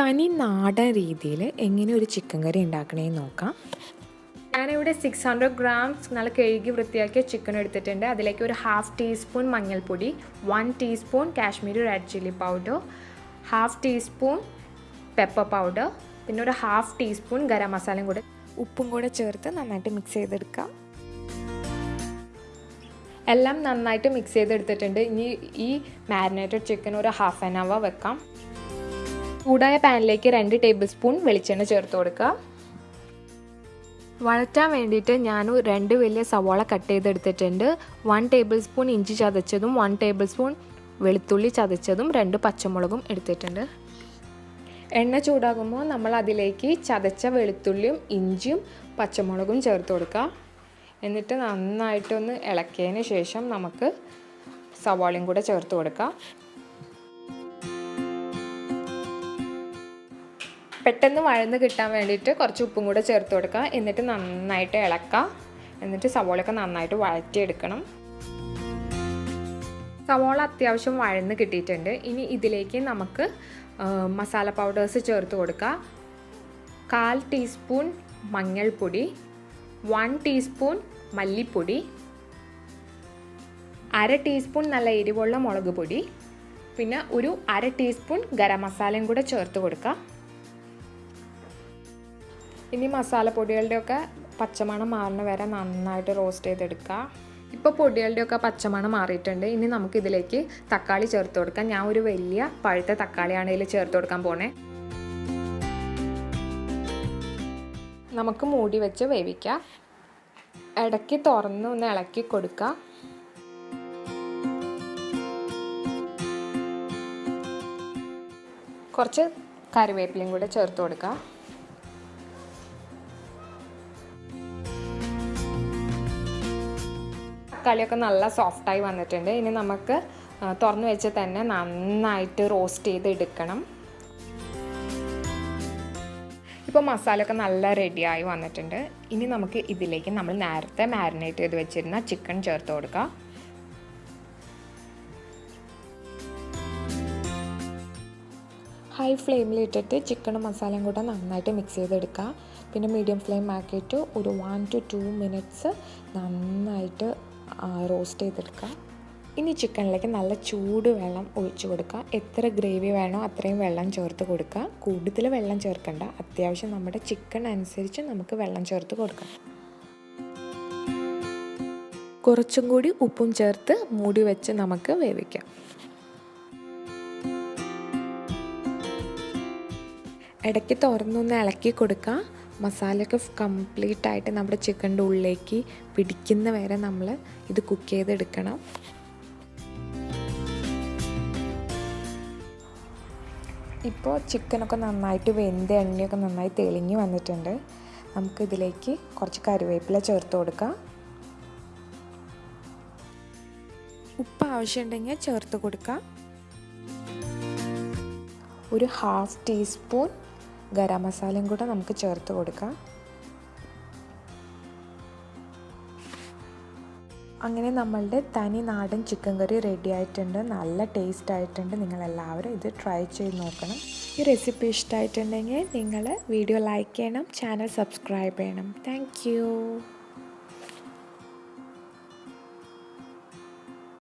തനി നാടൻ രീതിയിൽ എങ്ങനെ ഒരു ചിക്കൻ കറി ഉണ്ടാക്കണമെന്ന് നോക്കാം. ഞാനിവിടെ 600 grams നല്ല കഴുകി വൃത്തിയാക്കിയ ചിക്കൻ എടുത്തിട്ടുണ്ട്. അതിലേക്ക് ഒരു 1/2 ടീസ്പൂൺ മഞ്ഞൾപ്പൊടി, 1 teaspoon Kashmiri red chilli powder, 1/2 teaspoon pepper powder, പിന്നെ ഒരു 1/2 ടീസ്പൂൺ ഗരം മസാലയും കൂടെ ഉപ്പും കൂടെ ചേർത്ത് നന്നായിട്ട് മിക്സ് ചെയ്തെടുക്കാം. എല്ലാം നന്നായിട്ട് മിക്സ് ചെയ്തെടുത്തിട്ടുണ്ട്. ഇനി ഈ മാരിനേറ്റഡ് ചിക്കൻ ഒരു 1/2 hour വെക്കാം. ചൂടായ പാനിലേക്ക് 2 ടേബിൾ സ്പൂൺ വെളിച്ചെണ്ണ ചേർത്ത് കൊടുക്കുക. വഴറ്റാൻ വേണ്ടിയിട്ട് ഞാൻ 2 വലിയ സവാള കട്ട് ചെയ്തെടുത്തിട്ടുണ്ട്. 1 ടേബിൾ സ്പൂൺ ഇഞ്ചി ചതച്ചതും 1 ടേബിൾ സ്പൂൺ വെളുത്തുള്ളി ചതച്ചതും 2 പച്ചമുളകും എടുത്തിട്ടുണ്ട്. എണ്ണ ചൂടാകുമ്പോൾ നമ്മൾ അതിലേക്ക് ചതച്ച വെളുത്തുള്ളിയും ഇഞ്ചിയും പച്ചമുളകും ചേർത്ത് കൊടുക്കുക. എന്നിട്ട് നന്നായിട്ടൊന്ന് ഇളക്കിയതിന് ശേഷം നമുക്ക് സവാളയും കൂടെ ചേർത്ത് കൊടുക്കാം. പെട്ടെന്ന് വഴന്ന് കിട്ടാൻ വേണ്ടിയിട്ട് കുറച്ച് ഉപ്പും കൂടെ ചേർത്ത് കൊടുക്കുക. എന്നിട്ട് നന്നായിട്ട് ഇളക്കുക. എന്നിട്ട് സവാളയൊക്കെ നന്നായിട്ട് വഴറ്റിയെടുക്കണം. സവാള അത്യാവശ്യം വഴന്ന് കിട്ടിയിട്ടുണ്ട്. ഇനി ഇതിലേക്ക് നമുക്ക് മസാല പൗഡേഴ്സ് ചേർത്ത് കൊടുക്കുക. 1/4 ടീസ്പൂൺ മഞ്ഞൾപ്പൊടി, 1 ടീസ്പൂൺ മല്ലിപ്പൊടി, 1/2 ടീസ്പൂൺ നല്ല എരിവുള്ള മുളക് പൊടി, പിന്നെ ഒരു 1/2 ടീസ്പൂൺ ഗരം മസാലയും കൂടെ ചേർത്ത് കൊടുക്കുക. ഇനി മസാലപ്പൊടികളുടെയൊക്കെ പച്ചമണം മാറുന്ന വരെ നന്നായിട്ട് റോസ്റ്റ് ചെയ്തെടുക്കുക. ഇപ്പോൾ പൊടികളുടെയൊക്കെ പച്ചമണം മാറിയിട്ടുണ്ട്. ഇനി നമുക്കിതിലേക്ക് തക്കാളി ചേർത്ത് കൊടുക്കാം. ഞാൻ ഒരു വലിയ പഴുത്ത തക്കാളിയാണ് ഇതിൽ ചേർത്ത് കൊടുക്കാൻ പോണേ. നമുക്ക് മൂടി വെച്ച് വേവിക്കാം. ഇടയ്ക്ക് തുറന്ന് ഒന്ന് ഇളക്കി കൊടുക്കുക. കുറച്ച് കറിവേപ്പിലയും കൂടെ ചേർത്ത് കൊടുക്കുക. തക്കാളിയൊക്കെ നല്ല സോഫ്റ്റായി വന്നിട്ടുണ്ട്. ഇനി നമുക്ക് തുറന്ന് വെച്ച് തന്നെ നന്നായിട്ട് റോസ്റ്റ് ചെയ്ത് എടുക്കണം. ഇപ്പോൾ മസാലയൊക്കെ നല്ല റെഡിയായി വന്നിട്ടുണ്ട്. ഇനി നമുക്ക് ഇതിലേക്ക് നമ്മൾ നേരത്തെ മാരിനേറ്റ് ചെയ്ത് വെച്ചിരുന്ന ചിക്കൻ ചേർത്ത് കൊടുക്കുക. ഹൈ ഫ്ലെയിമിലിട്ടിട്ട് ചിക്കനും മസാലയും കൂടെ നന്നായിട്ട് മിക്സ് ചെയ്തെടുക്കുക. പിന്നെ മീഡിയം ഫ്ലെയിം ആക്കിയിട്ട് ഒരു 1 to 2 minutes നന്നായിട്ട് റോസ്റ്റ് ചെയ്തെടുക്കുക. ഇനി ചിക്കനിലേക്ക് നല്ല ചൂട് വെള്ളം ഒഴിച്ച് കൊടുക്കുക. എത്ര ഗ്രേവി വേണോ അത്രയും വെള്ളം ചേർത്ത് കൊടുക്കുക. കൂടുതൽ വെള്ളം ചേർക്കണ്ട. അത്യാവശ്യം നമ്മുടെ ചിക്കൻ അനുസരിച്ച് നമുക്ക് വെള്ളം ചേർത്ത് കൊടുക്കാം. കുറച്ചും കൂടി ഉപ്പും ചേർത്ത് മൂടി വെച്ച് നമുക്ക് വേവിക്കാം. ഇടയ്ക്ക് തുറന്നൊന്ന് ഇളക്കി കൊടുക്കുക. മസാലയൊക്കെ കംപ്ലീറ്റ് ആയിട്ട് നമ്മുടെ ചിക്കൻ്റെ ഉള്ളിലേക്ക് പിടിക്കുന്ന വരെ നമ്മൾ ഇത് കുക്ക് ചെയ്തെടുക്കണം. ഇപ്പോൾ ചിക്കനൊക്കെ നന്നായിട്ട് വെന്ത് എണ്ണയൊക്കെ നന്നായി തെളിഞ്ഞ് വന്നിട്ടുണ്ട്. നമുക്കിതിലേക്ക് കുറച്ച് കറിവേപ്പില ചേർത്ത് കൊടുക്കാം. ഉപ്പ് ആവശ്യമുണ്ടെങ്കിൽ ചേർത്ത് കൊടുക്കാം. ഒരു 1/2 ടീസ്പൂൺ ഗരം മസാലയും കൂടെ നമുക്ക് ചേർത്ത് കൊടുക്കാം. അങ്ങനെ നമ്മളുടെ തനി നാടൻ ചിക്കൻ കറി റെഡി ആയിട്ടുണ്ട്. നല്ല ടേസ്റ്റ് ആയിട്ടുണ്ട്. നിങ്ങളെല്ലാവരും ഇത് ട്രൈ ചെയ്ത് നോക്കണം. ഈ റെസിപ്പി ഇഷ്ടമായിട്ടുണ്ടെങ്കിൽ നിങ്ങൾ വീഡിയോ ലൈക്ക് ചെയ്യണം, ചാനൽ സബ്സ്ക്രൈബ് ചെയ്യണം. Thank you.